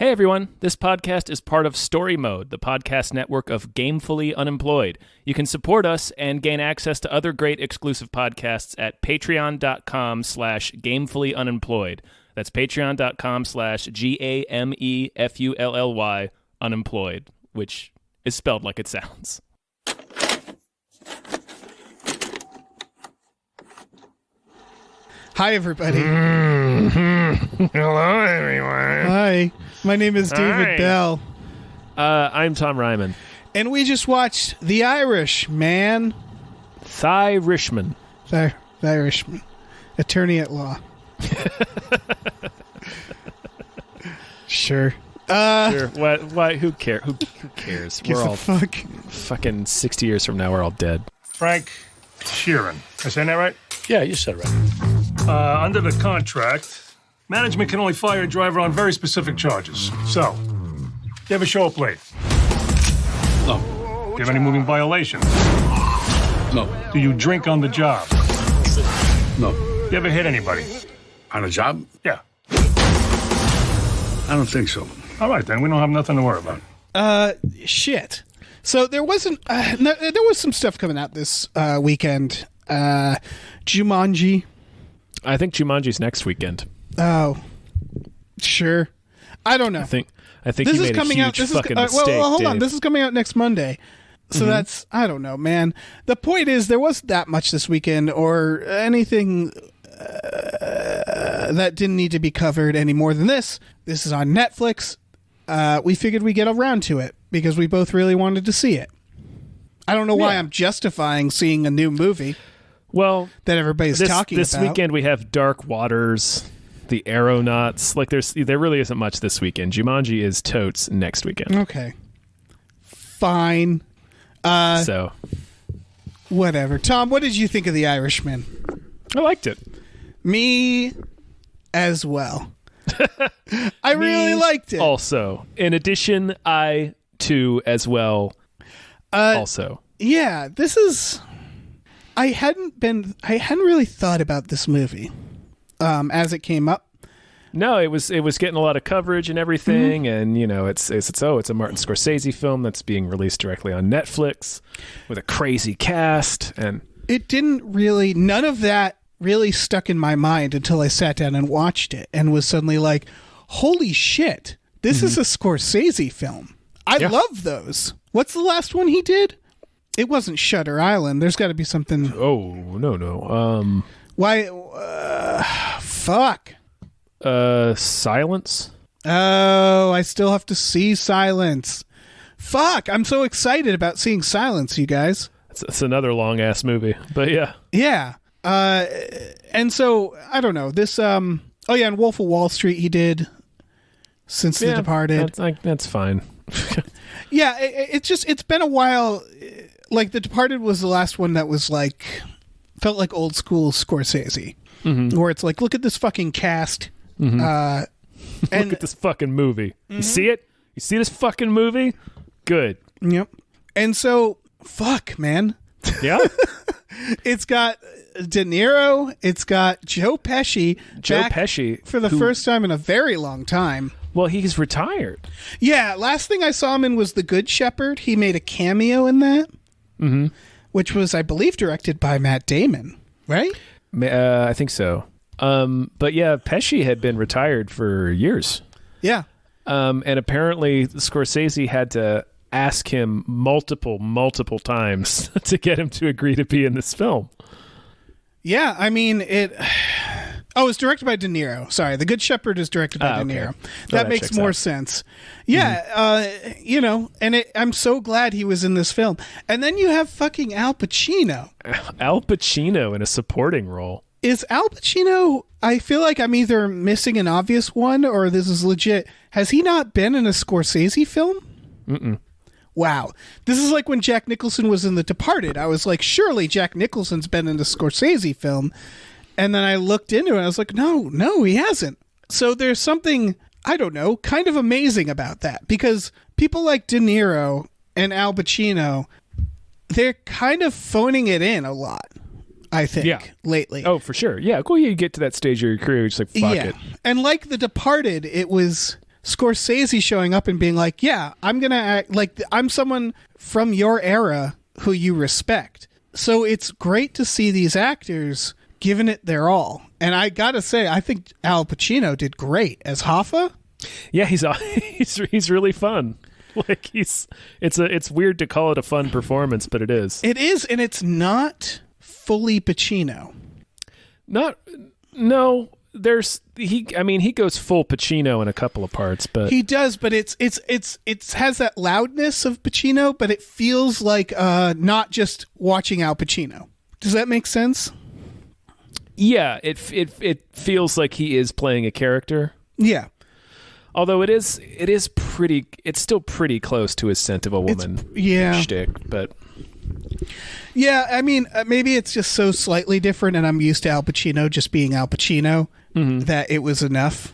Hey everyone, this podcast is part of Story Mode, the podcast network of Gamefully Unemployed. You can support us and gain access to other great exclusive podcasts at patreon.com/gamefullyunemployed. That's patreon.com/GAMEFULLY unemployed, which is spelled like it sounds. Hi, everybody. Hello, everyone. Hi. My name is David Bell. I'm Tom Ryman. And we just watched The Irishman. Irishman. The Irishman. Attorney at law. Sure. Sure. Why? Who cares? Who cares? Gives We're a all fuck. fucking 60 years from now, we're all dead. Frank Sheeran. Am I saying that right? Yeah, you said it right. Under the contract, management can only fire a driver on very specific charges. So, you ever show up late? No. Do you have any moving violations? No. Do you drink on the job? No. Do you ever hit anybody? On a job? Yeah. I don't think so. All right, then. We don't have nothing to worry about. Shit. So there wasn't... there was some stuff coming out this weekend. Jumanji. I think Jumanji's next weekend. Oh. Sure. I don't know. I think This you is made coming a out. huge This is fucking mistake, well, hold on. Dave. This is coming out next Monday. So that's, I don't know, man. The point is, there wasn't that much this weekend or anything that didn't need to be covered any more than this. This is on Netflix. We figured we'd get around to it because we both really wanted to see it. I don't know why I'm justifying seeing a new movie. Well, that everybody's talking this about. This weekend we have Dark Waters, The Aeronauts. Like there really isn't much this weekend. Jumanji is totes next weekend. Okay. Fine. So whatever. Tom, what did you think of The Irishman? I liked it. Me as well. I really liked it. Also, in addition, I too as well. Also, yeah, this is. I hadn't really thought about this movie as it came up. No, it was getting a lot of coverage and everything, and you know, it's a Martin Scorsese film that's being released directly on Netflix with a crazy cast, and it didn't really. None of that really stuck in my mind until I sat down and watched it, and was suddenly like, "Holy shit! This is a Scorsese film." I love those. What's the last one he did? It wasn't Shutter Island. There's got to be something. Oh no. Why? Fuck. Silence. Oh, I still have to see Silence. Fuck! I'm so excited about seeing Silence, you guys. It's another long ass movie, but yeah. Yeah. And so I don't know this. Oh yeah, and Wolf of Wall Street he did. Since The Departed. That's fine. Yeah, it's been a while. Like The Departed was the last one that was like felt like old school Scorsese, where it's like, look at this fucking cast, and look at this fucking movie. You see it? You see this fucking movie? Good. Yep. And so, fuck, man. Yeah. It's got De Niro. It's got Joe Pesci. Joe Pesci for the first time in a very long time. Well, he's retired. Yeah, last thing I saw him in was The Good Shepherd. He made a cameo in that, which was, I believe, directed by Matt Damon, right? I think so. But yeah, Pesci had been retired for years. Yeah. And apparently Scorsese had to ask him multiple times to get him to agree to be in this film. Yeah, I mean, it's directed by De Niro. Sorry, The Good Shepherd is directed by De Niro. That makes more sense. Yeah, and I'm so glad he was in this film. And then you have fucking Al Pacino. Al Pacino in a supporting role. Is Al Pacino... I feel like I'm either missing an obvious one or this is legit. Has he not been in a Scorsese film? Mm-mm. Wow. This is like when Jack Nicholson was in The Departed. I was like, surely Jack Nicholson's been in a Scorsese film. And then I looked into it and I was like, no, he hasn't. So there's something, I don't know, kind of amazing about that. Because people like De Niro and Al Pacino, they're kind of phoning it in a lot, I think, lately. Oh, for sure. Yeah, cool. You get to that stage of your career, you're just like, fuck it. And like The Departed, it was Scorsese showing up and being like, yeah, I'm going to act like I'm someone from your era who you respect. So it's great to see these actors giving it their all. And I got to say, I think Al Pacino did great as Hoffa. Yeah, he's really fun. Like it's weird to call it a fun performance, but it is. It is, and it's not fully Pacino. No, he goes full Pacino in a couple of parts, but he does, but it has that loudness of Pacino, but it feels like not just watching Al Pacino. Does that make sense? Yeah, it feels like he is playing a character. Yeah. Although it's still pretty close to his Scent of a Woman shtick, but yeah, I mean, maybe it's just so slightly different, and I'm used to Al Pacino just being Al Pacino that it was enough.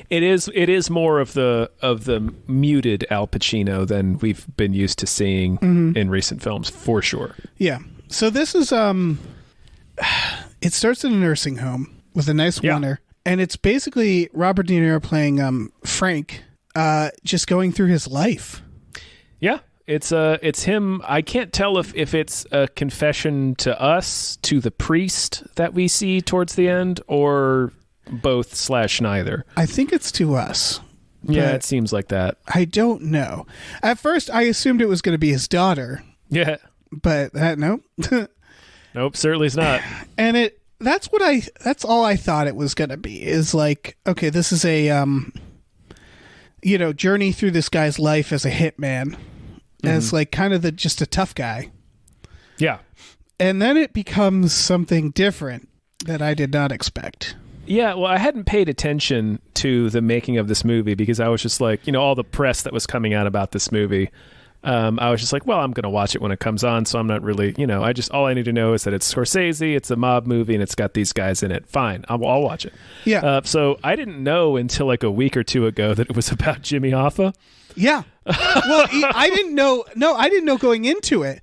It is more of the muted Al Pacino than we've been used to seeing in recent films, for sure. Yeah. So this is it starts in a nursing home with a nice winner. And it's basically Robert De Niro playing Frank, just going through his life. Yeah, it's him. I can't tell if it's a confession to us, to the priest that we see towards the end, or both / neither. I think it's to us. Yeah, it seems like that. I don't know. At first, I assumed it was going to be his daughter. Yeah, but nope. Nope, certainly it's not. And that's all I thought it was going to be, is like, okay, this is a journey through this guy's life as a hitman, as like kind of just a tough guy. Yeah. And then it becomes something different that I did not expect. Yeah, well, I hadn't paid attention to the making of this movie because I was just like, all the press that was coming out about this movie. I was just like, well, I'm going to watch it when it comes on, so I'm not really, all I need to know is that it's Scorsese, it's a mob movie, and it's got these guys in it. Fine, I'll watch it. Yeah. So I didn't know until like a week or two ago that it was about Jimmy Hoffa. Yeah. Well, I didn't know. No, I didn't know going into it.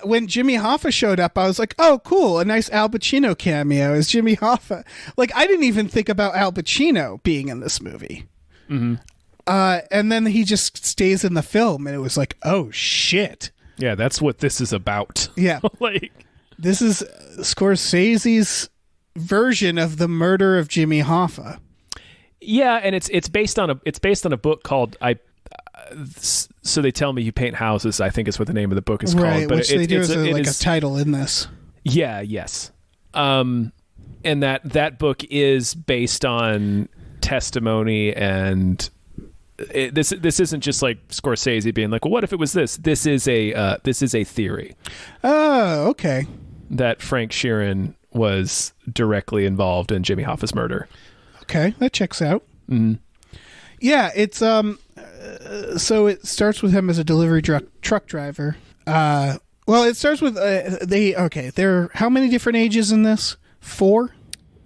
When Jimmy Hoffa showed up, I was like, oh, cool, a nice Al Pacino cameo as Jimmy Hoffa. Like, I didn't even think about Al Pacino being in this movie. Mm-hmm. And then he just stays in the film, and it was like, oh, shit. Yeah, that's what this is about. Yeah. Like, this is Scorsese's version of the murder of Jimmy Hoffa. Yeah, and it's based on a book called So They Tell Me You Paint Houses, I think is what the name of the book is called. Right, but which they do as a title in this. Yeah, yes. And that book is based on testimony, and this isn't just like Scorsese being like, well, what if it was this? This is a theory. Oh, okay. That Frank Sheeran was directly involved in Jimmy Hoffa's murder. Okay, that checks out. Mm-hmm. Yeah, it's so it starts with him as a delivery truck driver. Well, it starts with there. How many different ages in this? 4?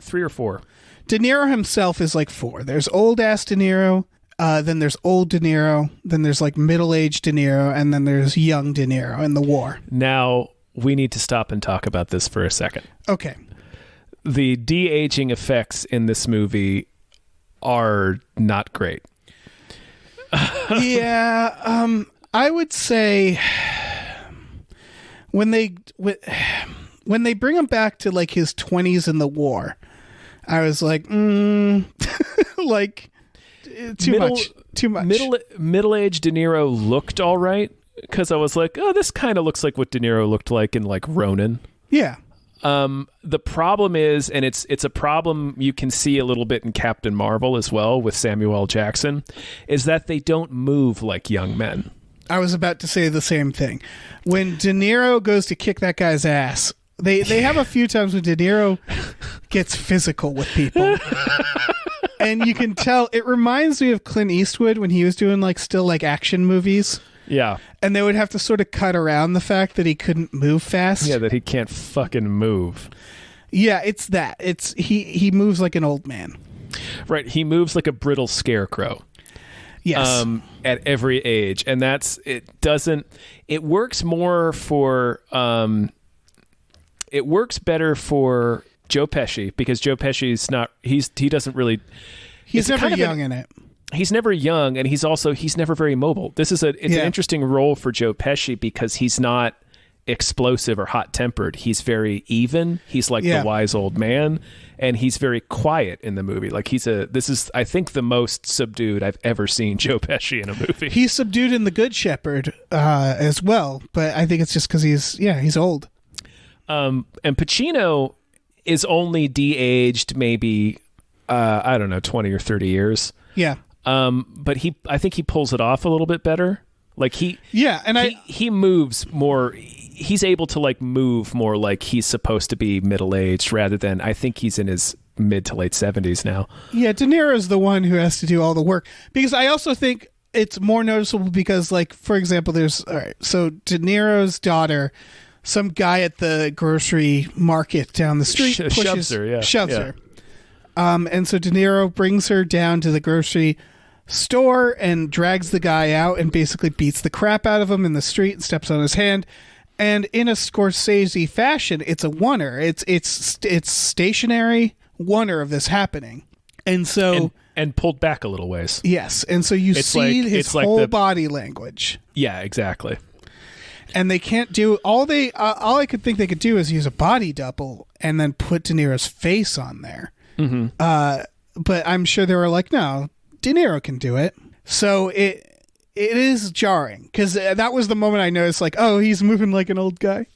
3 or 4. De Niro himself is like 4. There's old ass De Niro. Then there's old De Niro. Then there's like middle-aged De Niro, and then there's young De Niro in the war. Now we need to stop and talk about this for a second. Okay. The de-aging effects in this movie are not great. Yeah, I would say when they bring him back to like his 20s in the war, I was like, like too much. Middle-aged De Niro looked all right because I was like, oh, this kind of looks like what De Niro looked like in like Ronin. Yeah. The problem is, and it's a problem you can see a little bit in Captain Marvel as well with Samuel L. Jackson, is that they don't move like young men. I was about to say the same thing. When De Niro goes to kick that guy's ass, they have a few times when De Niro gets physical with people. And you can tell, it reminds me of Clint Eastwood when he was doing like still like action movies. Yeah. And they would have to sort of cut around the fact that he couldn't move fast. Yeah, that he can't fucking move. Yeah, it's that. It's he moves like an old man. Right, he moves like a brittle scarecrow. Yes. At every age. And it works more for it works better for Joe Pesci because Joe Pesci's not he doesn't really he's never young in it. he's never young, and he's never very mobile. It's an interesting role for Joe Pesci because he's not explosive or hot-tempered. He's very even. He's like the wise old man, and he's very quiet in the movie. Like this is I think the most subdued I've ever seen Joe Pesci in a movie. He's subdued in The Good Shepherd as well, but I think it's just because he's old. And Pacino is only de-aged maybe I don't know 20 or 30 years. Yeah. But I think he pulls it off a little bit better. Like he moves more. He's able to like move more like he's supposed to be middle-aged rather than I think he's in his mid to late 70s now. Yeah, De Niro's the one who has to do all the work because I also think it's more noticeable because like for example so De Niro's daughter, some guy at the grocery market down the street shoves her. And so De Niro brings her down to the grocery store and drags the guy out and basically beats the crap out of him in the street and steps on his hand. And in a Scorsese fashion, it's a oneer. It's stationary oneer of this happening. And so and pulled back a little ways. Yes. And so you see his whole body language. Yeah, exactly. And they can't do all I could think they could do is use a body double and then put De Niro's face on there. Mm-hmm. But I'm sure they were like, no, De Niro can do it. So it is jarring because that was the moment I noticed, like, oh, he's moving like an old guy.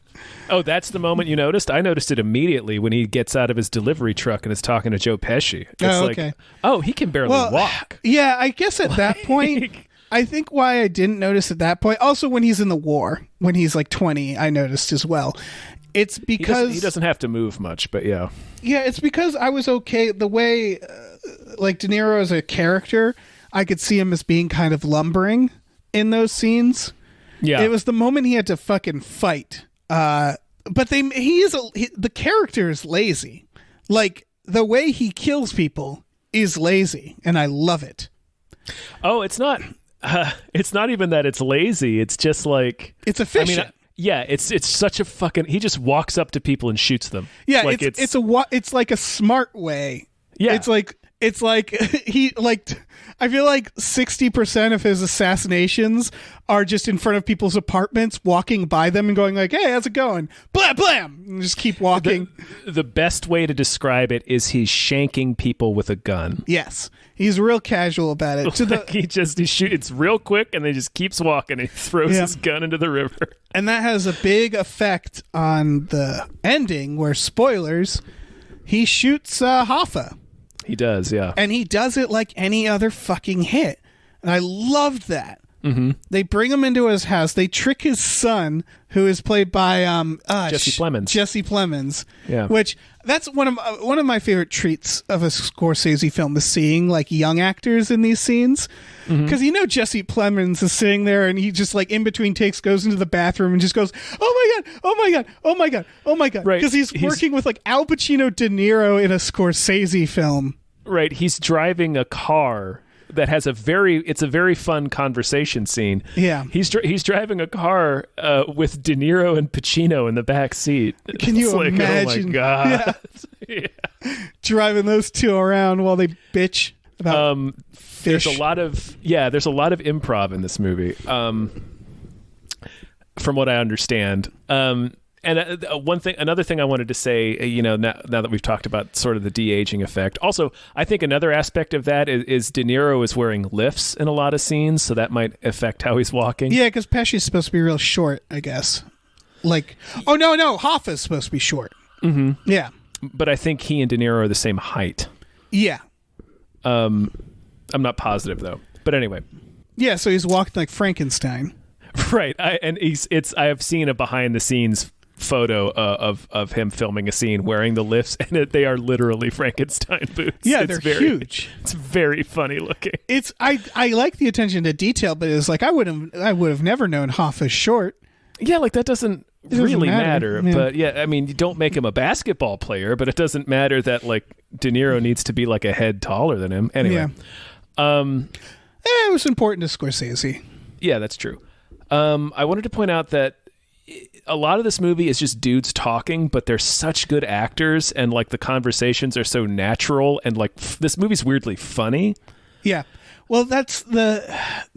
Oh, that's the moment you noticed? I noticed it immediately when he gets out of his delivery truck and is talking to Joe Pesci. It's he can barely walk. Yeah, I guess at that point, I think why I didn't notice at that point, also when he's in the war, when he's like 20, I noticed as well. It's because he doesn't have to move much, but yeah. Yeah, it's because I was okay. The way, like De Niro as a character, I could see him as being kind of lumbering in those scenes. Yeah, it was the moment he had to fucking fight. But the character is lazy. Like the way he kills people is lazy, and I love it. Oh, it's not even that it's lazy. It's just like it's efficient. It's such a fucking. He just walks up to people and shoots them. Yeah, it's like a smart way. Yeah, it's like he like. I feel like 60% of his assassinations are just in front of people's apartments, walking by them and going like, "Hey, how's it going?" Blam, blam, and just keep walking. The best way to describe it is he's shanking people with a gun. Yes, he's real casual about it. He shoots. It's real quick, and then he just keeps walking. And he throws his gun into the river, and that has a big effect on the ending. Where spoilers, he shoots Hoffa. He does, yeah. And he does it like any other fucking hit. And I loved that. Mm-hmm. They bring him into his house. They trick his son, who is played by Jesse Plemons. Jesse Plemons. Yeah. Which, that's one of my favorite treats of a Scorsese film, is seeing like young actors in these scenes. Because Jesse Plemons is sitting there and he just like in between takes goes into the bathroom and just goes, oh my God, oh my God, oh my God, oh my God. Right. Because he's working with like Al Pacino, De Niro in a Scorsese film. Right. He's driving a car that has a very fun conversation scene. Yeah. He's driving a car with De Niro and Pacino in the back seat. Can you imagine? Oh my God. Yeah. Driving those two around while they bitch about fish. There's a lot of improv in this movie. From what I understand. And another thing I wanted to say, now that we've talked about sort of the de-aging effect. Also, I think another aspect of that is De Niro is wearing lifts in a lot of scenes, so that might affect how he's walking. Yeah, because Pesci's supposed to be real short, I guess. Like, oh no, Hoffa's supposed to be short. Mm-hmm. Yeah, but I think he and De Niro are the same height. Yeah. I'm not positive though. But anyway. Yeah, so he's walking like Frankenstein. Right. I have seen a behind the scenes photo of him filming a scene wearing the lifts, and they are literally Frankenstein boots. Yeah, they're huge. It's very funny looking. I like the attention to detail, but it's like I would have never known Hoffa's short. Yeah, like that doesn't really matter. Yeah. But yeah, I mean, you don't make him a basketball player, but it doesn't matter that like De Niro needs to be like a head taller than him. Anyway, it was important to Scorsese. Yeah, that's true. I wanted to point out that a lot of this movie is just dudes talking, but they're such good actors, and like the conversations are so natural, and like this movie's weirdly funny. Yeah. Well, that's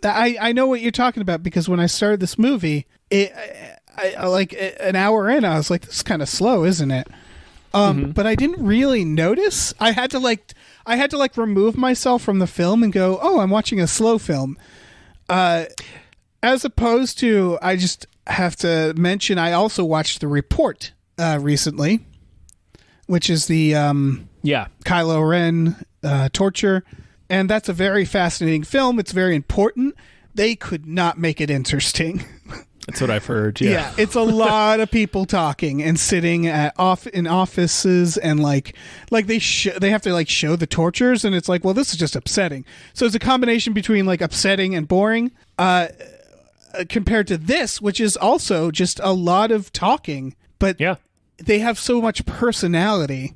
I know what you're talking about, because when I started this movie, I like an hour in, I was like, this is kind of slow, isn't it? But I didn't really notice. I had to remove myself from the film and go, oh, I'm watching a slow film. As opposed to, I just have to mention, I also watched The Report recently, which is the Kylo Ren torture. And that's a very fascinating film. It's very important. They could not make it interesting. That's what I've heard. Yeah, it's a lot of people talking and sitting in offices, and like they have to like show the tortures, and it's like, well, this is just upsetting. So it's a combination between like upsetting and boring, compared to this, which is also just a lot of talking, but they have so much personality.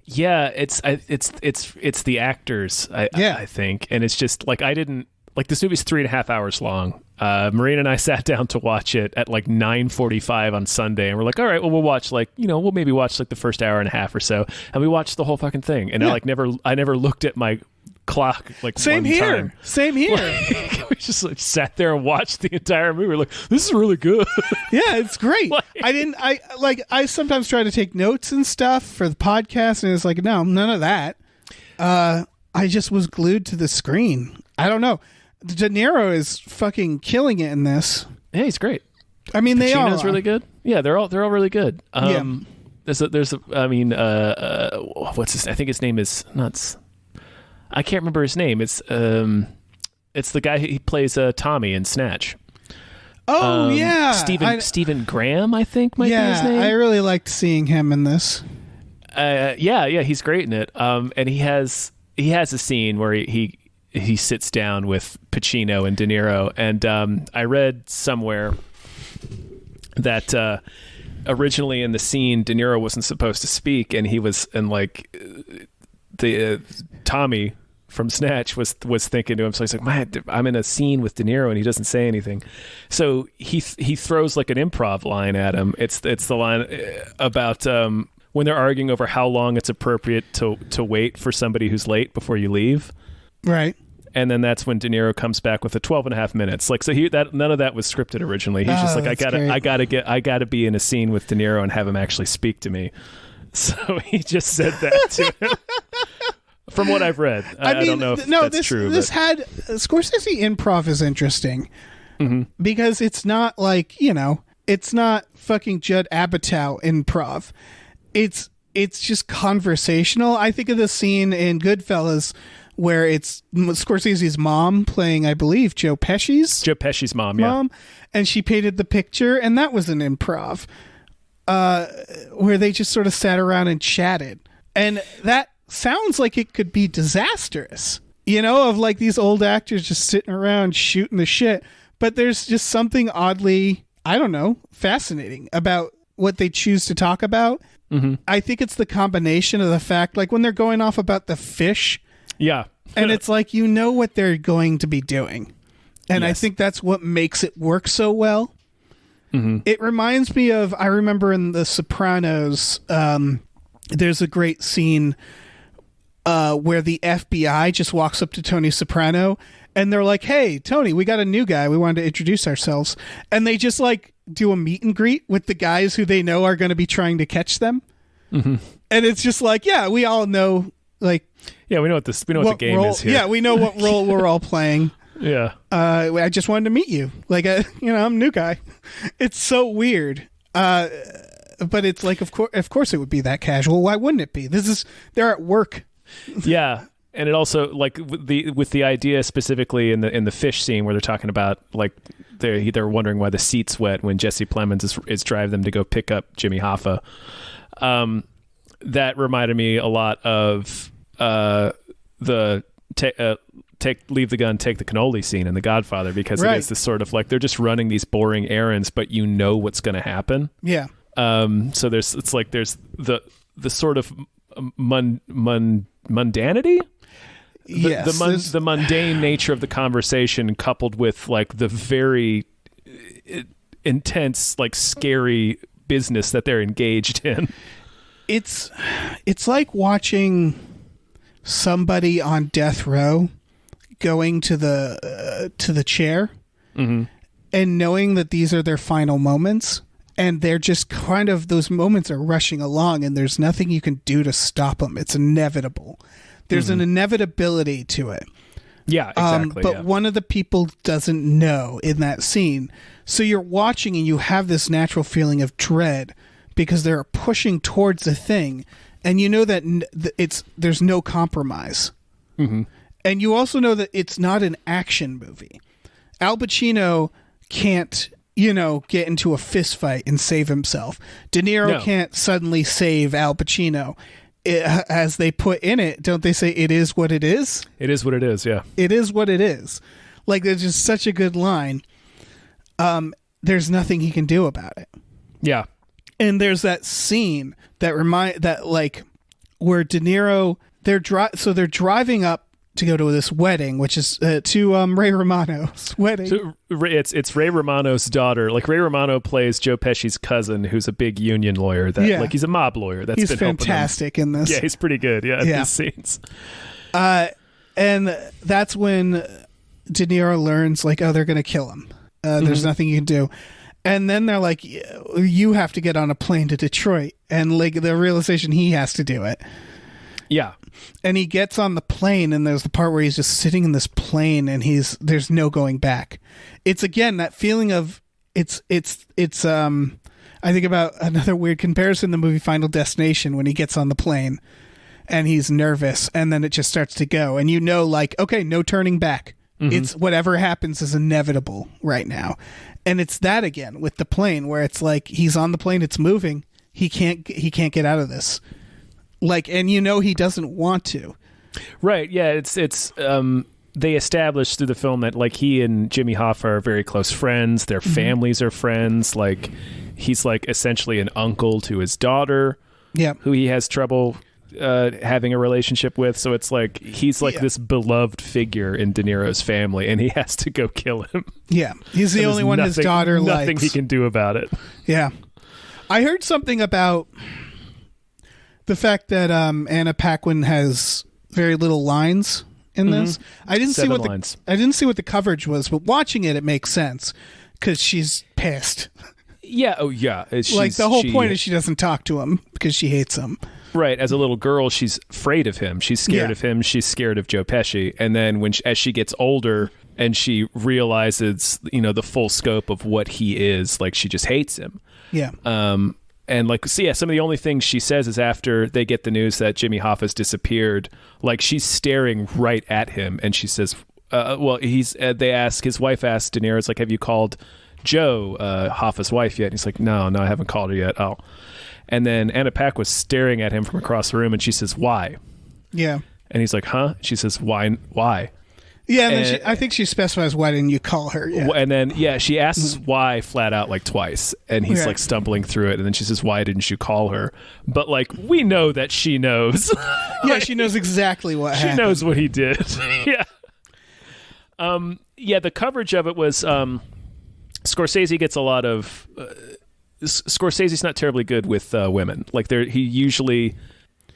Yeah, it's the actors, I think, and it's just like this movie's 3.5 hours long. Marina and I sat down to watch it at like 9:45 on Sunday, and we're like, all right, well, we'll watch we'll maybe watch like the first hour and a half or so, and we watched the whole fucking thing. And I never looked at my clock like same one here time. Same here. We just like sat there and watched the entire movie. We're like, this is really good. Yeah, it's great. I sometimes try to take notes and stuff for the podcast, and it's like, no, none of that. I just was glued to the screen. I don't know. De Niro is fucking killing it in this. Yeah, he's great. I mean, they are. Pacino's really good. Yeah, they're all really good. What's his? I think his name is nuts. I can't remember his name. It's the guy he plays Tommy in Snatch. Oh yeah, Stephen Graham, I think might be his name. I really liked seeing him in this. Yeah, he's great in it. And he has a scene where he sits down with Pacino and De Niro, and I read somewhere that originally in the scene De Niro wasn't supposed to speak, and Tommy from Snatch was thinking to him, so he's like, man, I'm in a scene with De Niro and he doesn't say anything, so he throws like an improv line at him. It's the line about when they're arguing over how long it's appropriate to wait for somebody who's late before you leave. Right. And then that's when De Niro comes back with 12.5 minutes. Like, so none of that was scripted originally. He's just like, I gotta be in a scene with De Niro and have him actually speak to me. So he just said that to him. From what I've read. I don't know if that's true. Scorsese improv is interesting, because it's not like, it's not fucking Judd Apatow improv. It's just conversational. I think of the scene in Goodfellas where it's Scorsese's mom playing, I believe, Joe Pesci's mom, and she painted the picture, and that was an improv, where they just sort of sat around and chatted, and that sounds like it could be disastrous, of like these old actors just sitting around shooting the shit, but there's just something oddly, I don't know, fascinating about what they choose to talk about. I think it's the combination of the fact, like when they're going off about the fish. Yeah. And it's like, what they're going to be doing. And yes. I think that's what makes it work so well. It reminds me of, I remember in The Sopranos, there's a great scene where the FBI just walks up to Tony Soprano and they're like, hey, Tony, we got a new guy. We wanted to introduce ourselves. And they just like do a meet and greet with the guys who they know are going to be trying to catch them. And it's just like, yeah, we all know, like, yeah, we know what the game role, is here. Yeah, we know what role we're all playing. Yeah. I just wanted to meet you. Like, I'm a new guy. It's so weird. But it's like, of course it would be that casual. Why wouldn't it be? They're at work. Yeah. And it also, like, with the idea specifically in the fish scene where they're talking about, like, they're wondering why the seat's wet when Jesse Plemons is driving them to go pick up Jimmy Hoffa. That reminded me a lot of leave the gun, take the cannoli scene in The Godfather, because it is this sort of like they're just running these boring errands, but what's going to happen. Yeah. So there's the sort of mundanity. Yes, the mundane nature of the conversation, coupled with like the very intense, like scary business that they're engaged in. It's like watching somebody on death row going to the chair and knowing that these are their final moments, and they're just kind of, those moments are rushing along, and there's nothing you can do to stop them. It's inevitable. There's an inevitability to it. Yeah, exactly. But one of the people doesn't know in that scene. So you're watching and you have this natural feeling of dread because they're pushing towards the thing, and you know that there's no compromise. Mm-hmm. And you also know that it's not an action movie. Al Pacino can't, get into a fist fight and save himself. De Niro can't suddenly save Al Pacino. As they put in it, don't they say it is what it is? It is what it is, yeah. It is what it is. Like, there's just such a good line. There's nothing he can do about it. Yeah. And there's that scene that where De Niro, they're driving up to go to this wedding, which is to Ray Romano's wedding. So it's Ray Romano's daughter. Like, Ray Romano plays Joe Pesci's cousin, who's a big union lawyer. Like, he's a mob lawyer. He's fantastic in this. Yeah, he's pretty good. Yeah, in these scenes. And that's when De Niro learns, like, oh, they're going to kill him. There's nothing you can do. And then they're like, you have to get on a plane to Detroit. And, like, the realization he has to do it. Yeah. And he gets on the plane, and there's the part where he's just sitting in this plane, and there's no going back. It's, again, that feeling of it's I think about another weird comparison, the movie Final Destination, when he gets on the plane and he's nervous, and then it just starts to go, and like, okay, no turning back. It's whatever happens is inevitable right now. And it's that again with the plane, where it's like he's on the plane, it's moving, he can't get out of this. Like, and he doesn't want to. Right. Yeah. It's they established through the film that, like, he and Jimmy Hoffa are very close friends. Their families are friends. Like, he's like essentially an uncle to his daughter, who he has trouble having a relationship with. So it's like, he's like this beloved figure in De Niro's family, and he has to go kill him. Yeah. He's the only one his daughter likes. Nothing he can do about it. Yeah. I heard something about the fact that Anna Paquin has very little lines in this. I didn't see what the coverage was, but watching it makes sense because she's pissed. Yeah. Oh, yeah. Like, the whole point is she doesn't talk to him because she hates him. Right. As a little girl, she's afraid of him. She's scared of him. She's scared of Joe Pesci. And then as she gets older and she realizes, the full scope of what he is, like, she just hates him. Yeah. And, like, some of the only things she says is after they get the news that Jimmy Hoffa's disappeared, like, she's staring right at him, and she says, his wife asks De Niro, it's like, have you called Joe, Hoffa's wife, yet? And he's like, no, I haven't called her yet. Oh. And then Anna Paquin was staring at him from across the room, and she says, why? Yeah. And he's like, huh? She says, why? Yeah, and then I think she specifies, why didn't you call her? Yeah. And then, she asks why flat out, like, twice. And he's, like, stumbling through it. And then she says, why didn't you call her? But, like, we know that she knows. She knows exactly what happened. She knows what he did. The coverage of it was Scorsese gets a lot of... Scorsese's not terribly good with women. Like, there's usually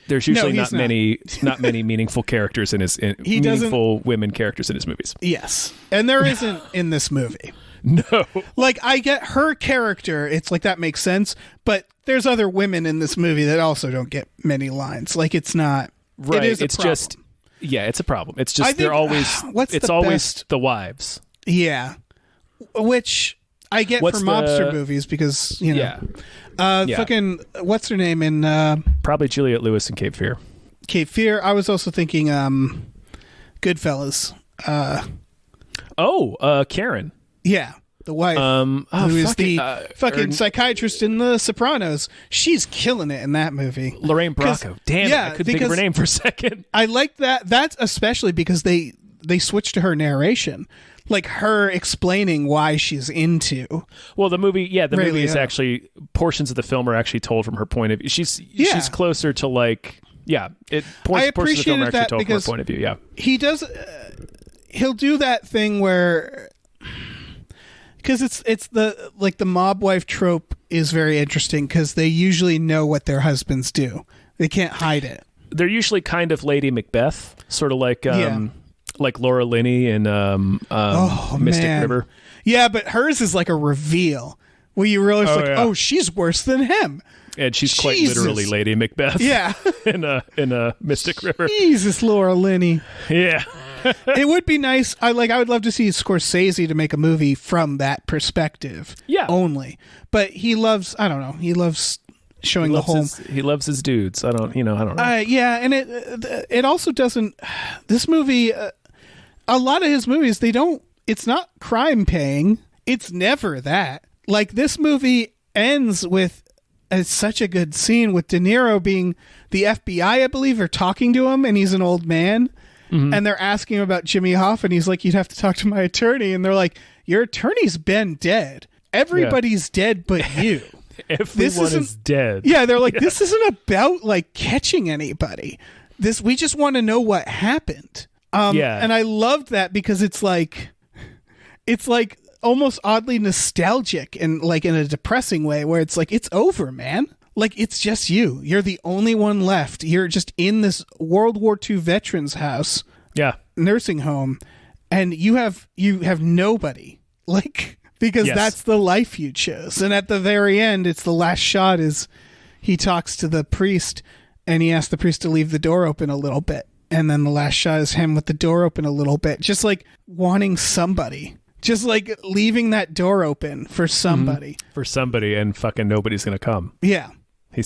not many meaningful characters in his meaningful women characters in his movies. Yes, and there isn't in this movie. No, like, I get her character. It's like, that makes sense, but there's other women in this movie that also don't get many lines. Like, it's not right. It's just it's a problem. It's just they're always always the wives. Yeah, which I get for mobster movies because fucking what's her name in probably Juliette Lewis in Cape Fear. Cape Fear. I was also thinking Goodfellas. Karen. Yeah, the wife who is the fucking psychiatrist in The Sopranos. She's killing it in that movie. Lorraine Bracco. Damn it, I couldn't think of her name for a second. I like that. That's especially because they switched to her narration. Like, her explaining why she's into. Well, the movie is actually, portions of the film are actually told from her point of view. She's closer to, like, portions of the film are actually told from her point of view. Yeah, he does. He'll do that thing where, because it's the mob wife trope is very interesting because they usually know what their husbands do. They can't hide it. They're usually kind of Lady Macbeth, sort of like like Laura Linney in Mystic man. River. Yeah, but hers is like a reveal where you realize she's worse than him. And she's quite Jesus. literally Lady Macbeth. Yeah. in a Mystic River. Jesus, Laura Linney. Yeah. It would be nice. I would love to see Scorsese to make a movie from that perspective. Yeah. Only. But he loves, I don't know, he loves showing the whole. He loves his dudes. I don't know. Yeah, and it also doesn't. This movie, a lot of his movies, it's not crime paying. It's never that. Like, this movie ends with such a good scene with De Niro being the FBI, I believe, are talking to him, and he's an old man. And they're asking him about Jimmy Hoffa, and he's like, you'd have to talk to my attorney. And they're like, your attorney's been dead. Everybody's dead but you. Everyone is dead. Yeah, they're like, this isn't about like catching anybody. We just want to know what happened. And I loved that because it's like almost oddly nostalgic and like in a depressing way where it's like, it's over, man. Like, it's just you. You're the only one left. You're just in this World War II veterans house, nursing home, and you have nobody. Like, because that's the life you chose. And at the very end, it's the last shot is he talks to the priest and he asks the priest to leave the door open a little bit. And then the last shot is him with the door open a little bit, just like wanting somebody. Just like leaving that door open for somebody. For somebody, and fucking nobody's going to come. Yeah. He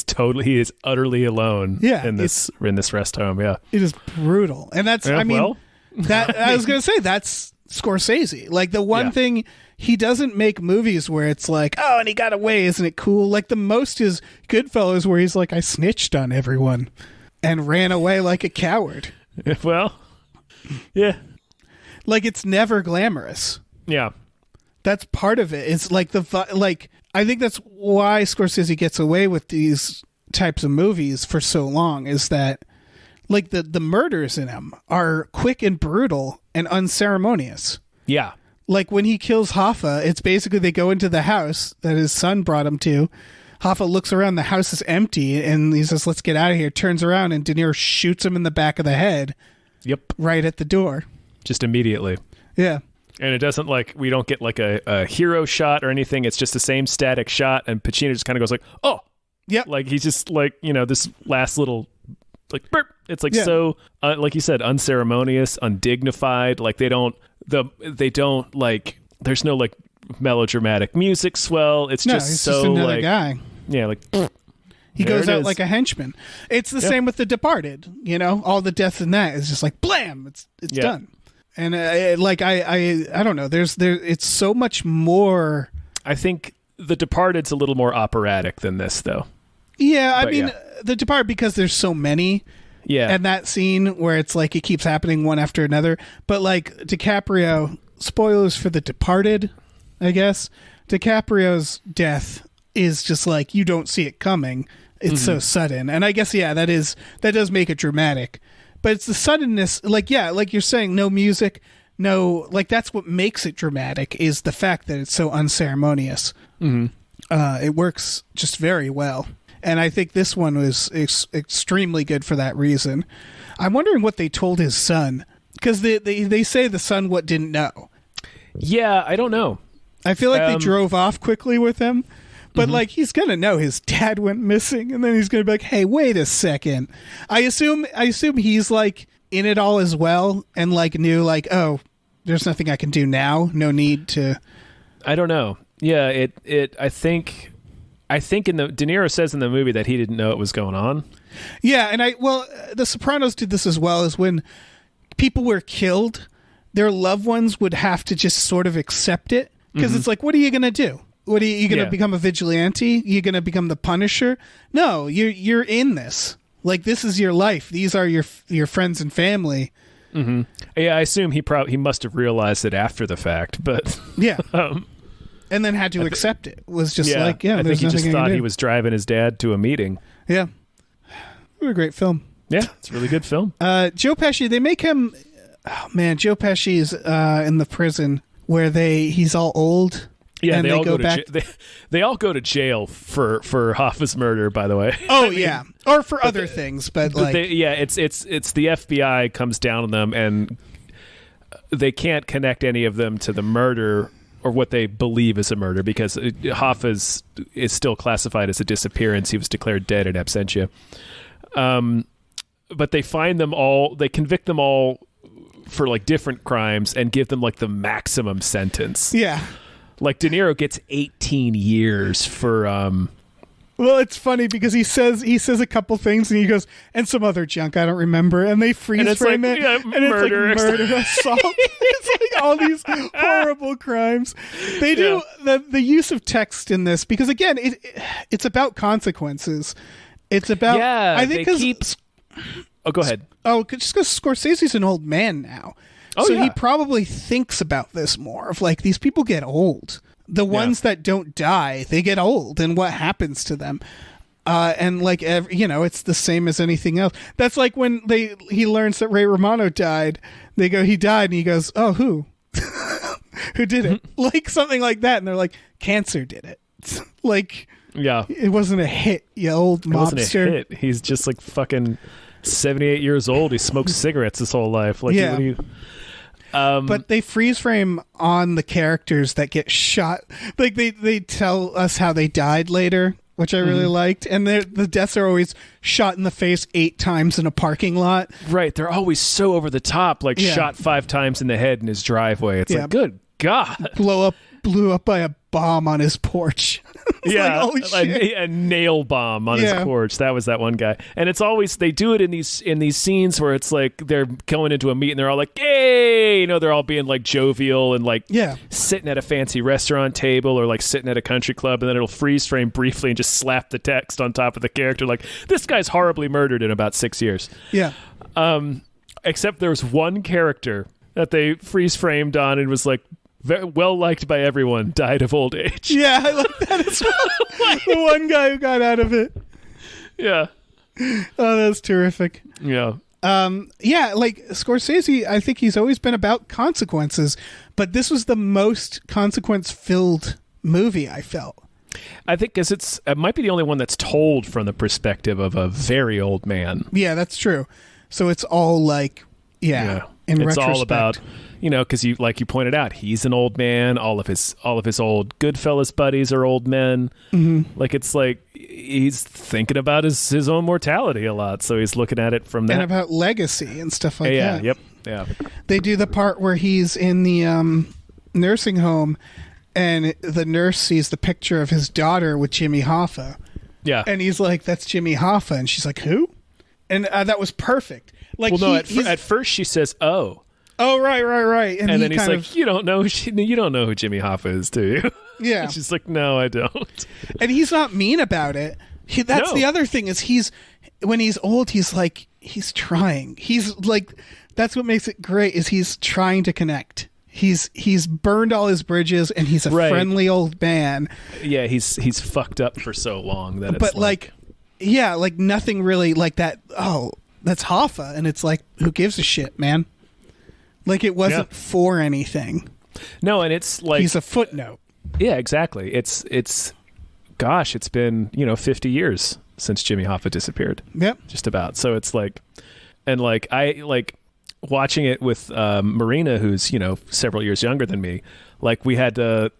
is utterly alone in this rest home. Yeah. It is brutal. And that's, I was going to say, that's Scorsese. Like, the one thing, he doesn't make movies where it's like, oh, and he got away, isn't it cool? Like, the most is Goodfellas, where he's like, I snitched on everyone and ran away like a coward. Well, yeah. Like, it's never glamorous. Yeah. That's part of it. It's like I think that's why Scorsese gets away with these types of movies for so long, is that like the murders in them are quick and brutal and unceremonious. Yeah. Like when he kills Hoffa, it's basically they go into the house that his son brought him to. Hoffa looks around, the house is empty, and he says, let's get out of here. Turns around, and De Niro shoots him in the back of the head. Yep. Right at the door. Just immediately. Yeah. And it doesn't we don't get like a hero shot or anything. It's just the same static shot. And Pacino just kind of goes like, oh, yeah. Like he's just like, this last little like burp. It's like so, like you said, unceremonious, undignified. Like they don't like, there's no like melodramatic music swell. It's he's so just another like, guy. Yeah. Like he goes out like a henchman. It's the same with The Departed. All the death in that is just like blam. It's done. And I don't know. It's so much more. I think The Departed's a little more operatic than this, though. Yeah, I mean, The Departed, because there's so many. Yeah. And that scene where it's like it keeps happening one after another. But like DiCaprio, spoilers for The Departed, I guess. DiCaprio's death is just like you don't see it coming. It's so sudden. And I guess that does make it dramatic. But it's the suddenness, like you're saying, no music, no, like that's what makes it dramatic, is the fact that it's so unceremonious. It works just very well. And I think this one was extremely good for that reason. I'm wondering what they told his son, because they say the son didn't know. Yeah, I don't know. I feel like they drove off quickly with him. But like he's gonna know his dad went missing, and then he's gonna be like, "Hey, wait a second." I assume he's like in it all as well, and like knew like, oh, there's nothing I can do now. No need to. I don't know. Yeah, I think in the De Niro says in the movie that he didn't know it was going on. Yeah, and The Sopranos did this as well, as when people were killed, their loved ones would have to just sort of accept it, because it's like, what are you gonna do? What are you going to become a vigilante? You're going to become the Punisher? No, you're in this. Like, this is your life. These are your friends and family. Yeah, I assume he must have realized it after the fact, but yeah, and then had to accept it. Was just I think he just thought he was driving his dad to a meeting. Yeah, what a great film. Yeah, it's a really good film. Joe Pesci, they make him. Oh man, Joe Pesci is in the prison where he's all old. Yeah, and they all go back. They all go to jail for Hoffa's murder. By the way. Oh yeah, or for other things, but like it's the FBI comes down on them, and they can't connect any of them to the murder or what they believe is a murder because Hoffa is still classified as a disappearance. He was declared dead in absentia. But they find them all, they convict them all for like different crimes and give them like the maximum sentence. Yeah. Like De Niro gets 18 years for well, it's funny because he says a couple things and he goes, and some other junk I don't remember, and they freeze frame it, and murder, it's like murder, assault. It's like all these horrible crimes. They do the use of text in this because again, it's about consequences. It's about I think because oh, go ahead. Oh, just because Scorsese's an old man now, so he probably thinks about this more. Of like these people get old. The ones that don't die, they get old, and what happens to them? And like it's the same as anything else. That's like when he learns that Ray Romano died. They go, he died, and he goes, oh, who? Who did it? Like something like that, and they're like, cancer did it. Like, it wasn't a hit, you old mobster. It wasn't a hit. He's just like fucking 78 years old. He smoked cigarettes his whole life. Like, what do you? But they freeze frame on the characters that get shot. Like they tell us how they died later, which I really liked. And the deaths are always shot in the face 8 times in a parking lot. Right. They're always so over the top, like shot 5 times in the head in his driveway. It's like, good God. Blew up by a bomb on his porch. Yeah, like, holy shit. A nail bomb on his porch. That was that one guy. And it's always, they do it in these scenes where it's like they're going into a meet and they're all like, hey, they're all being like jovial and like sitting at a fancy restaurant table or like sitting at a country club, and then it'll freeze frame briefly and just slap the text on top of the character like, this guy's horribly murdered in about 6 years. Yeah. Except there was one character that they freeze framed on and was like, well liked by everyone, died of old age. Yeah, I like that as well. The one guy who got out of it. Yeah. Oh, that's terrific. Yeah. Like Scorsese, I think he's always been about consequences, but this was the most consequence-filled movie I felt. I think because it might be the only one that's told from the perspective of a very old man. Yeah, that's true. So it's all like, in it's retrospect. all about, because you pointed out, he's an old man. All of his old Goodfellas buddies are old men. Mm-hmm. Like it's like he's thinking about his own mortality a lot. So he's looking at it from that, and about legacy and stuff like that. Yep. Yeah. They do the part where he's in the nursing home, and the nurse sees the picture of his daughter with Jimmy Hoffa. Yeah, and he's like, "That's Jimmy Hoffa," and she's like, "Who?" And that was perfect. Like, at first she says, "Oh." Oh, right. And then he's like, you don't know who Jimmy Hoffa is, do you? Yeah. And she's like, no, I don't. And he's not mean about it. That's the other thing is when he's old, he's like, he's trying. He's like, that's what makes it great is he's trying to connect. He's burned all his bridges and he's a friendly old man. Yeah, he's fucked up for so long that it's but like nothing really like that. Oh, that's Hoffa. And it's like, who gives a shit, man? Like it wasn't for anything. No, and it's like he's a footnote. Yeah, exactly. It's been 50 years since Jimmy Hoffa disappeared. Yep, just about. So it's like, and like I like watching it with Marina, who's several years younger than me. Like we had to,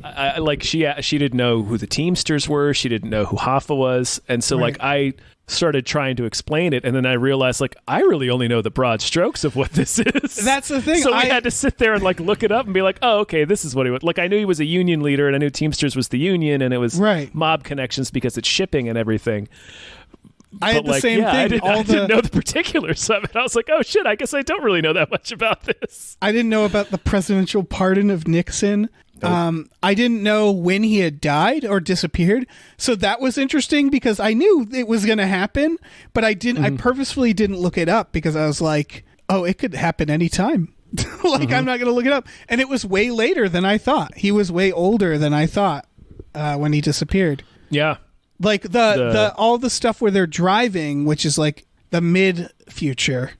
I like she didn't know who the Teamsters were. She didn't know who Hoffa was, and so like I started trying to explain it, and then I realized like I really only know the broad strokes of what this is. That's the thing. So we had to sit there and like look it up and be like, oh, okay, this is what he was. Like I knew he was a union leader, and I knew Teamsters was the union, and it was mob connections because it's shipping and everything. I had the same thing. I didn't know the particulars of it. I was like, oh shit, I guess I don't really know that much about this. I didn't know about the presidential pardon of Nixon. Nope. I didn't know when he had died or disappeared. So that was interesting because I knew it was going to happen, but I didn't. I purposefully didn't look it up because I was like, oh, it could happen anytime. I'm not going to look it up. And it was way later than I thought. He was way older than I thought when he disappeared. Yeah. Like the all the stuff where they're driving, which is like the mid future.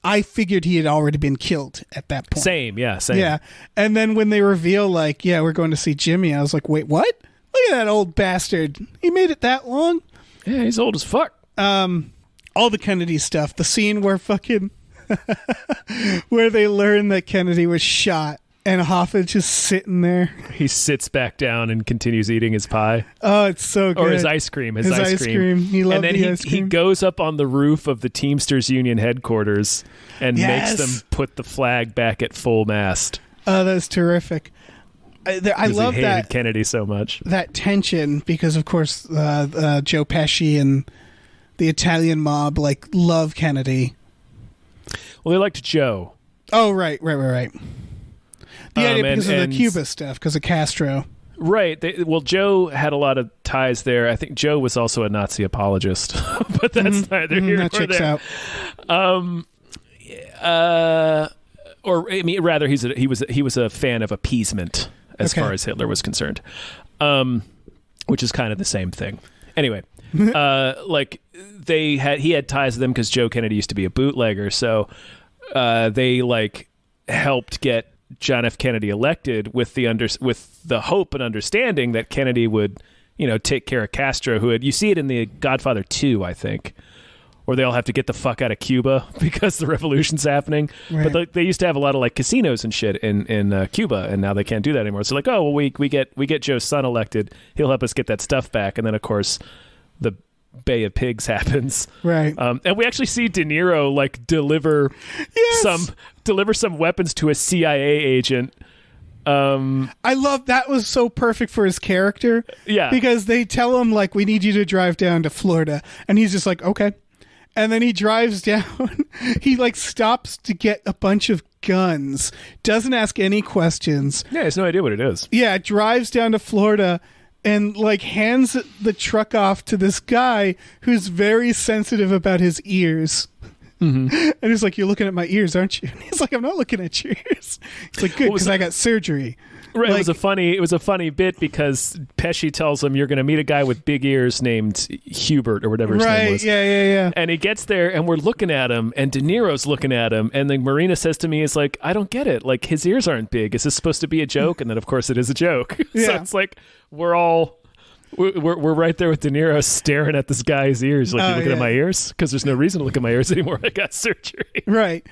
I figured he had already been killed at that point. Same. Yeah. And then when they reveal, like, we're going to see Jimmy, I was like, wait, what? Look at that old bastard. He made it that long? Yeah, he's old as fuck. All the Kennedy stuff. The scene where fucking where they learn that Kennedy was shot, and Hoffa just sitting there. He sits back down and continues eating his pie. Oh, it's so good. Or his ice cream. His ice cream. He loved and then the ice cream. he goes up on the roof of the Teamsters Union headquarters and makes them put the flag back at full mast. Oh, that's terrific. I love he hated that Kennedy so much. That tension, because of course Joe Pesci and the Italian mob love Kennedy. Well, they liked Joe. Oh, right. The idea because of the Cuba stuff, because of Castro. Right. Joe had a lot of ties there. I think Joe was also a Nazi apologist, but that's neither here nor checks there. Out. Or I mean, rather, he was a fan of appeasement as far as Hitler was concerned, which is kind of the same thing. Anyway, he had ties to them because Joe Kennedy used to be a bootlegger, so they helped get John F. Kennedy elected with the hope and understanding that Kennedy would, take care of Castro, you see it in the Godfather 2, I think, where they all have to get the fuck out of Cuba because the revolution's happening. Right. But they used to have a lot of casinos and shit in Cuba, and now they can't do that anymore. So we get Joe's son elected, he'll help us get that stuff back, and then of course the Bay of Pigs happens, right? And we actually see De Niro deliver some weapons to a CIA agent. I love that. Was so perfect for his character. Yeah, because they tell him we need you to drive down to Florida, and he's just okay. And then he drives down. He stops to get a bunch of guns. Doesn't ask any questions. Yeah, he has no idea what it is. Yeah, drives down to Florida. And hands the truck off to this guy who's very sensitive about his ears. Mm-hmm. And he's you're looking at my ears, aren't you? And he's I'm not looking at your ears. He's good, because I got surgery. Right. It was a funny bit because Pesci tells him you're going to meet a guy with big ears named Hubert or whatever his name was. Yeah. And he gets there and we're looking at him and De Niro's looking at him and then Marina says to me, I don't get it. His ears aren't big. Is this supposed to be a joke? And then of course it is a joke. Yeah. So it's we're right there with De Niro staring at this guy's ears. You looking at my ears? Because there's no reason to look at my ears anymore. I got surgery. Right.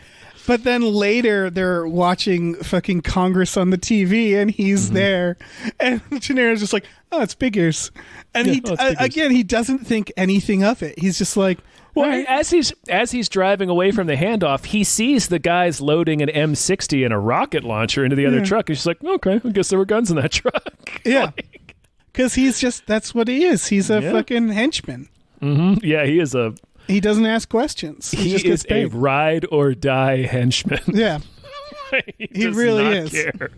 But then later they're watching fucking Congress on the TV and he's there. And De Niro's just oh, it's big ears. And he doesn't think anything of it. He's just well, right. as he's driving away from the handoff, he sees the guys loading an M60 and a rocket launcher into the other truck. He's just okay, I guess there were guns in that truck. Yeah. Because that's what he is. He's a fucking henchman. Mm-hmm. Yeah, he is He doesn't ask questions. He is a ride or die henchman. Yeah. he really is. Care.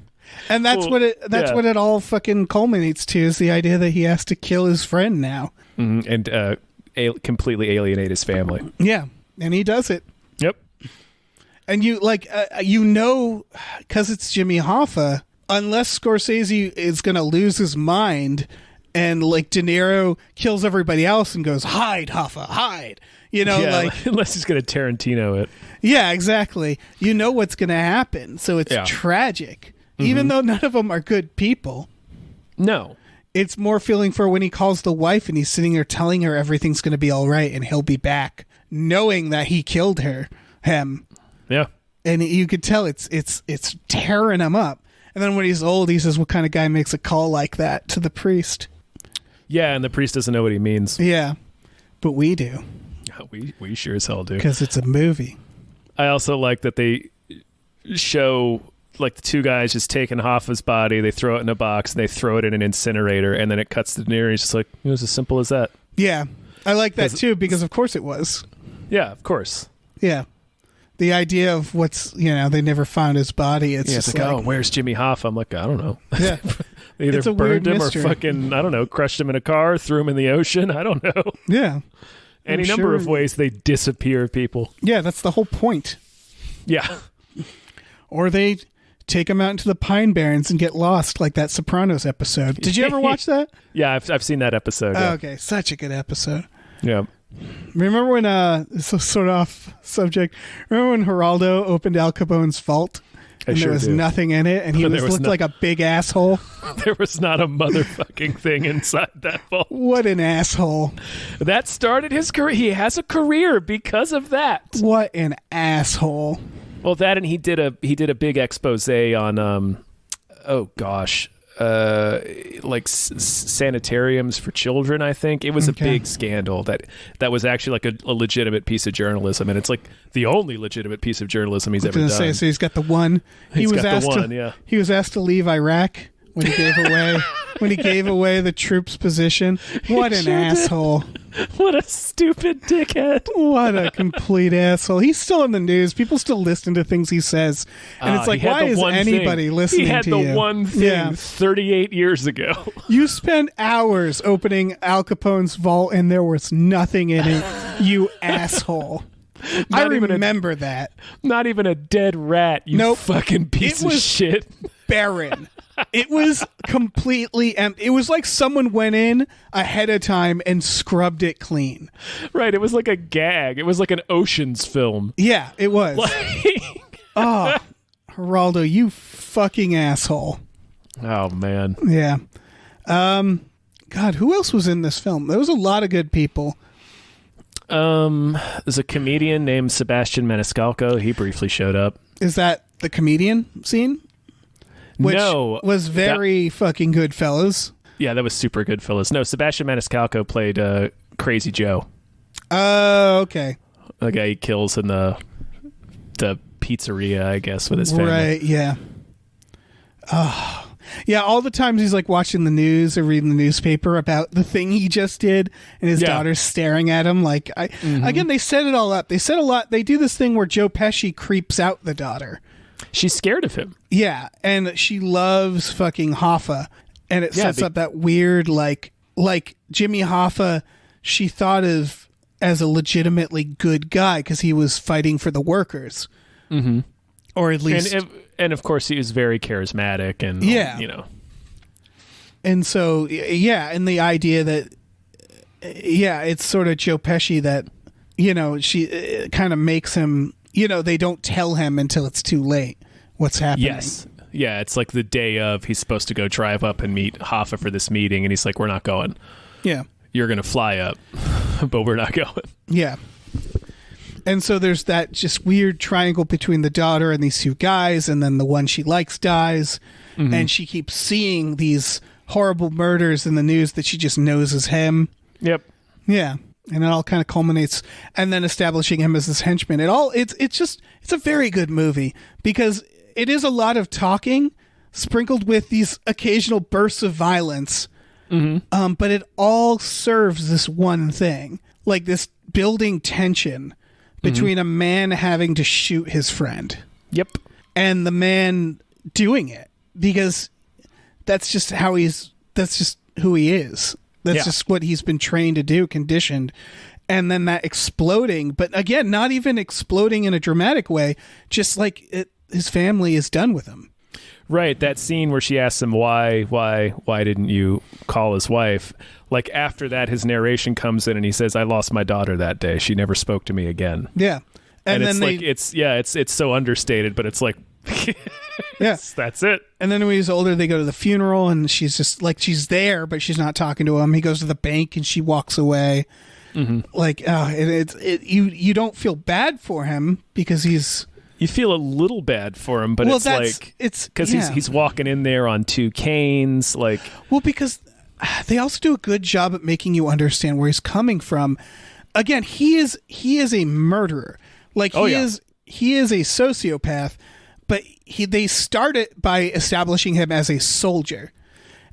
And that's what it all fucking culminates to, is the idea that he has to kill his friend now. Mm-hmm. And completely alienate his family. Yeah. And he does it. Yep. And because it's Jimmy Hoffa, unless Scorsese is going to lose his mind and De Niro kills everybody else and goes, hide, Hoffa, hide. Unless he's going to Tarantino it. Yeah, exactly. What's going to happen. So it's tragic. Mm-hmm. Even though none of them are good people. No. It's more feeling for when he calls the wife and he's sitting there telling her everything's going to be all right and he'll be back, knowing that he killed him. Yeah. And you could tell it's tearing him up. And then when he's old, he says, what kind of guy makes a call like that to the priest? Yeah, and the priest doesn't know what he means. Yeah, but we do. We sure as hell do. Because it's a movie. I also like that they show the two guys just taking Hoffa's body, they throw it in a box, and they throw it in an incinerator, and then it cuts to De Niro, and he's just it was as simple as that. Yeah, I like that too, because of course it was. Yeah, of course. Yeah. The idea of they never found his body. It's just oh, where's Jimmy Hoffa? I'm I don't know. Yeah. They either burned him or fucking, I don't know, crushed him in a car, threw him in the ocean. I don't know. Yeah. Any number of ways they disappear people. Yeah, that's the whole point. Yeah. Or they take him out into the Pine Barrens and get lost, like that Sopranos episode. Did you ever watch that? Yeah, I've seen that episode. Yeah. Oh, okay, such a good episode. Yeah. Remember when, this is sort of off subject, remember when Geraldo opened Al Capone's vault? And there was nothing in it, and he looked like a big asshole? There was not a motherfucking thing inside that vault. What an asshole. That started his career. He has a career because of that. What an asshole. Well, that, and he did a big expose on sanitariums for children. I think it was a big scandal that was actually like a legitimate piece of journalism, and it's like the only legitimate piece of journalism he's ever done. So he's got the one. He was asked to leave Iraq when he gave away the troops' position. What an asshole. What a stupid dickhead. What a complete asshole. He's still in the news. People still listen to things he says. And it's like, why is anybody listening to you? He had the one thing 38 years ago. You spent hours opening Al Capone's vault and there was nothing in it, you asshole. I remember that. Not even a dead rat, you fucking piece of shit. Barren. It was completely empty. It was like someone went in ahead of time and scrubbed it clean. Right. It was like a gag. It was like an Ocean's film. Yeah, it was. Oh, Geraldo, you fucking asshole. Oh, man. Yeah. God, who else was in this film? There was a lot of good people. There's a comedian named Sebastian Maniscalco. He briefly showed up. Is that the comedian scene? Which was very fucking good, fellas. Yeah, that was super good, fellas. No, Sebastian Maniscalco played Crazy Joe. Oh, okay. The guy he kills in the pizzeria, I guess, with his family. Right, yeah. Oh. Yeah, all the times he's like watching the news or reading the newspaper about the thing he just did, and his daughter's staring at him. Like, again, they set it all up. They said a lot. They do this thing where Joe Pesci creeps out the daughter. She's scared of him. Yeah, and she loves fucking Hoffa, and it sets up that weird like Jimmy Hoffa. She thought of as a legitimately good guy because he was fighting for the workers, or at least. And of course, he was very charismatic, and you know. And so, and the idea that, it's sort of Joe Pesci that, she kind of makes him. They don't tell him until it's too late what's happening. Yes. Yeah, it's like the day of, he's supposed to go drive up and meet Hoffa for this meeting, and he's like, we're not going. Yeah. You're going to fly up, but we're not going. Yeah. And so there's that just weird triangle between the daughter and these two guys, and then the one she likes dies, and she keeps seeing these horrible murders in the news that she just knows is him. Yep. Yeah. And it all kind of culminates, and then establishing him as this henchman. It's a very good movie because it is a lot of talking sprinkled with these occasional bursts of violence. But it all serves this one thing, like this building tension between a man having to shoot his friend. Yep. And the man doing it because that's just who he is. That's just what he's been trained to do, conditioned. And then that exploding, but again, not even exploding in a dramatic way, just like his family is done with him. Right, that scene where she asks him why didn't you call his wife? Like after that, his narration comes in and he says, "I lost my daughter that day. She never spoke to me again." Yeah, and then it's so understated, but it's like, that's it. And then when he's older, they go to the funeral, and she's just like she's there, but she's not talking to him. He goes to the bank, and she walks away. Like, you don't feel bad for him because he's. You feel a little bad for him, but it's because he's walking in there on two canes, like. Well, because they also do a good job at making you understand where he's coming from. Again, he is a murderer. Like he is a sociopath, but they start it by establishing him as a soldier,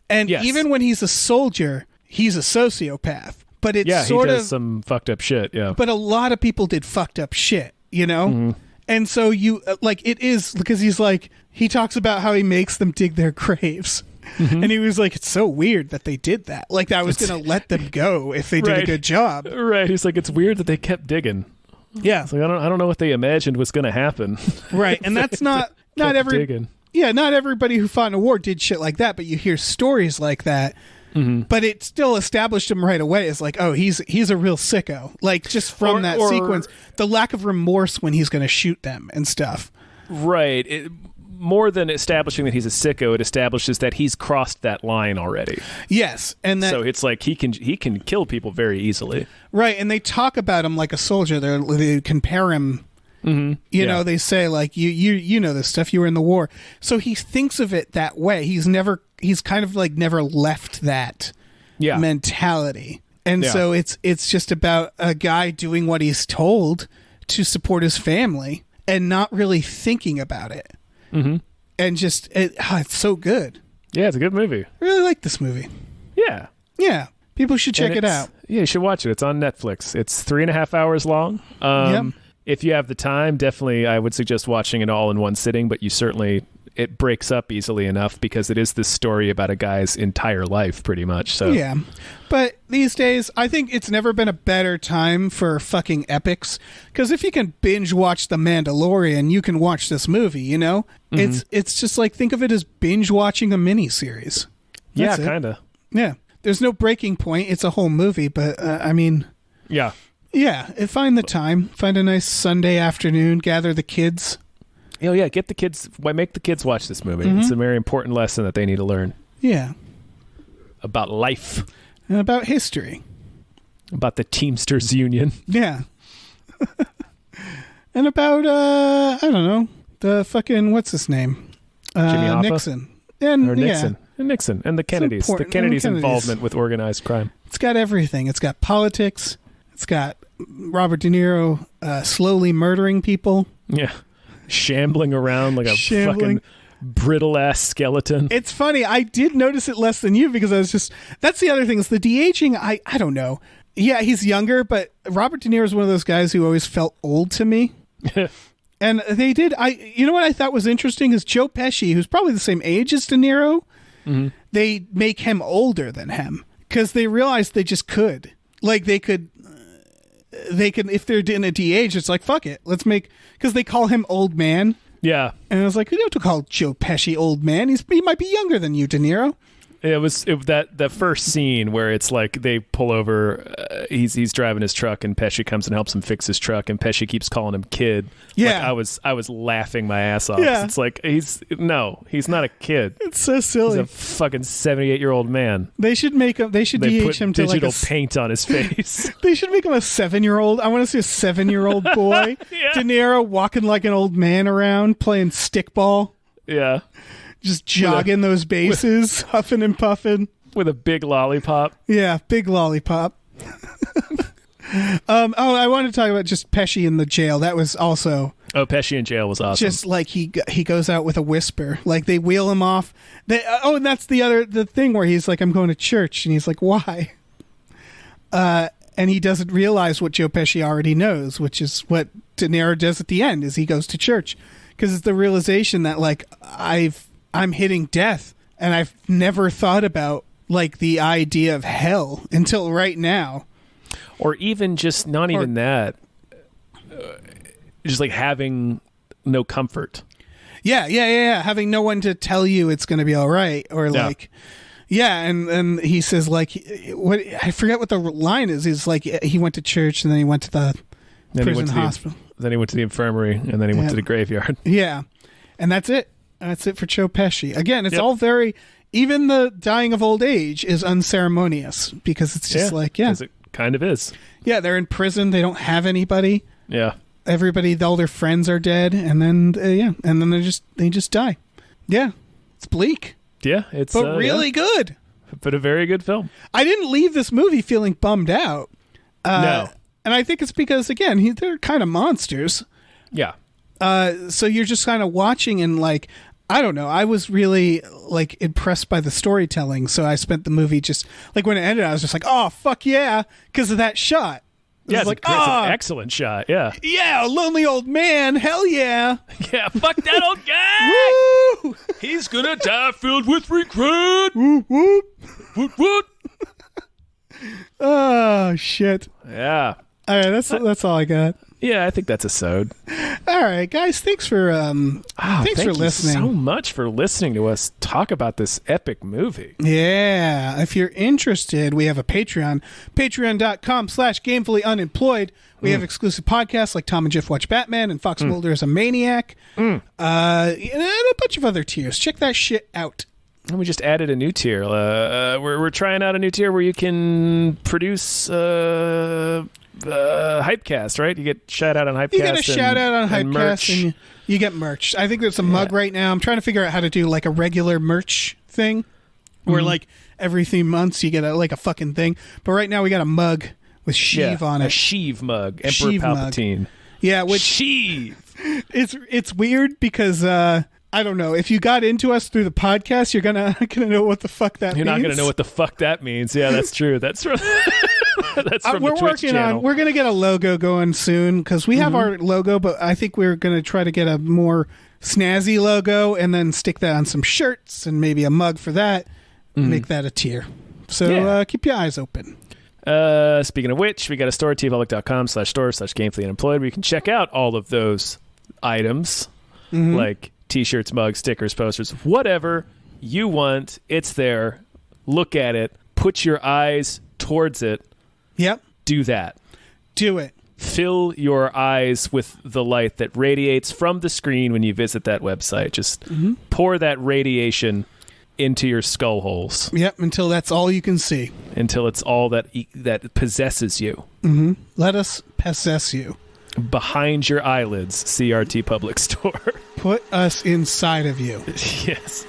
and even when he's a soldier, he's a sociopath. But it's he does some fucked up shit. Yeah, but a lot of people did fucked up shit, And so it is because he talks about how he makes them dig their graves. And he was like, it's so weird that they did that. Like I was going to let them go if they did a good job. Right. He's like, it's weird that they kept digging. Yeah. It's like, I don't know what they imagined was going to happen. Right. And that's not every, not everybody who fought in a war did shit like that, but you hear stories like that. But it still established him right away as like, oh, he's a real sicko. Like just from that sequence, the lack of remorse when he's going to shoot them and stuff. Right. more than establishing that he's a sicko, it establishes that he's crossed that line already. Yes, and that, so it's like he can kill people very easily. Right, and they talk about him like a soldier. They compare him. You know, they say like you know this stuff. You were in the war, so he thinks of it that way. He's kind of like never left that mentality, and so it's just about a guy doing what he's told to support his family and not really thinking about it. And just it's so good. Yeah, it's a good movie. I really like this movie. Yeah, people should check it out. Yeah, you should watch it. It's on Netflix. It's 3.5 hours long. If you have the time, definitely I would suggest watching it all in one sitting, but it breaks up easily enough because it is this story about a guy's entire life pretty much. So yeah, but these days I think it's never been a better time for fucking epics, because if you can binge watch The Mandalorian, you can watch this movie, you know? It's just like, think of it as binge watching a miniseries. Yeah, kind of. Yeah, there's no breaking point. It's a whole movie, but I mean, yeah, find the time, find a nice Sunday afternoon, gather the kids. Oh yeah, make the kids watch this movie. It's a very important lesson that they need to learn. Yeah, about life and about history, about the Teamsters Union. Yeah, and about I don't know, the fucking what's his name, Jimmy Hoffa? Nixon, Nixon and the Kennedys. The Kennedys' involvement with organized crime. It's got everything. It's got politics. It's got Robert De Niro slowly murdering people. Yeah. Shambling around like a fucking brittle ass skeleton. It's funny. I did notice it less than you because I was just. That's the other thing is the de-aging. I don't know. Yeah, he's younger, but Robert De Niro is one of those guys who always felt old to me. And they did. You know what I thought was interesting is Joe Pesci, who's probably the same age as De Niro. They make him older than him because they realized they just could. Like they could if they're in a de-age, it's like fuck it, let's make, because they call him old man. Yeah, and I was like, you don't have to call Joe Pesci old man. He might be younger than you, De Niro. It was that first scene where it's like they pull over. He's driving his truck, and Pesci comes and helps him fix his truck, and Pesci keeps calling him kid. Yeah, like I was laughing my ass off. Yeah. It's like he's not a kid. It's so silly. He's a fucking 78-year-old man. They should make him. They should de-age him to digital paint on his face. They should make him a 7-year-old. I want to see a 7-year-old boy. Yeah. De Niro walking like an old man around playing stickball. Yeah. Just jogging those bases, huffing and puffing. With a big lollipop. Yeah, big lollipop. I wanted to talk about just Pesci in the jail. That was also... Oh, Pesci in jail was awesome. Just like he goes out with a whisper. Like they wheel him off. And that's the thing where he's like, I'm going to church. And he's like, why? And he doesn't realize what Joe Pesci already knows, which is what De Niro does at the end, is he goes to church. Because it's the realization that like I'm hitting death, and I've never thought about like the idea of hell until right now. Or even just even that, just like having no comfort. Yeah. Having no one to tell you it's going to be all right, or like, and he says like, what, I forget what the line is. He's like, he went to church and then he went to the prison hospital. Then he went to the infirmary, and then he went to the graveyard. Yeah, and that's it. That's it for Joe Pesci. Again, it's all very... Even the dying of old age is unceremonious, because it's just because it kind of is. Yeah, they're in prison. They don't have anybody. Yeah. Everybody, all their friends are dead, and then, and then they just die. Yeah, it's bleak. Yeah, it's... But really good. But a very good film. I didn't leave this movie feeling bummed out. No. And I think it's because, again, they're kind of monsters. Yeah. So you're just kind of watching and like, I don't know. I was really like impressed by the storytelling. So I spent the movie just like when it ended, I was just like, oh, fuck yeah. Because of that shot. Yeah, it's an excellent shot. Yeah. Yeah. A lonely old man. Hell yeah. Yeah. Fuck that old guy. Woo! He's going to die filled with regret. Whoop, whoop. Whoop, whoop. Oh, shit. Yeah. All right. That's all I got. Yeah, I think that's a sode. All right, guys. Thanks for thanks for listening. So much for listening to us talk about this epic movie. Yeah, if you're interested, we have a Patreon, patreon.com/gamefullyunemployed. We have exclusive podcasts like Tom and Jeff Watch Batman and Fox Mulder is a Maniac, and a bunch of other tiers. Check that shit out. And we just added a new tier. We're trying out a new tier where you can produce Hypecast, right? You get shout out on Hypecast. You get a shout out on Hypecast, and you get merch. I think there's a mug right now. I'm trying to figure out how to do like a regular merch thing, where like every 3 months you get a fucking thing. But right now we got a mug with Sheev on it. A Sheev mug, Emperor Sheev Palpatine. Mug. Yeah, which Sheev. It's weird because I don't know. If you got into us through the podcast, you're gonna know what the fuck that means. You're not gonna know what the fuck that means. Yeah, that's true. That's from that's from we're the Twitch working channel. on. We're gonna get a logo going soon because we have our logo, but I think we're gonna try to get a more snazzy logo and then stick that on some shirts and maybe a mug for that. Make that a tier. So keep your eyes open. Speaking of which, we got a store, tvpublic.com/store/gamefullyunemployed, where you can check out all of those items like t-shirts, mugs, stickers, posters, whatever you want. It's there. Look at it. Put your eyes towards it. Yep. Do that. Do it. Fill your eyes with the light that radiates from the screen when you visit that website. Just pour that radiation into your skull holes. Yep, until that's all you can see. Until it's all that possesses you. Let us possess you. Behind your eyelids, CRT Public Store. Put us inside of you. Yes.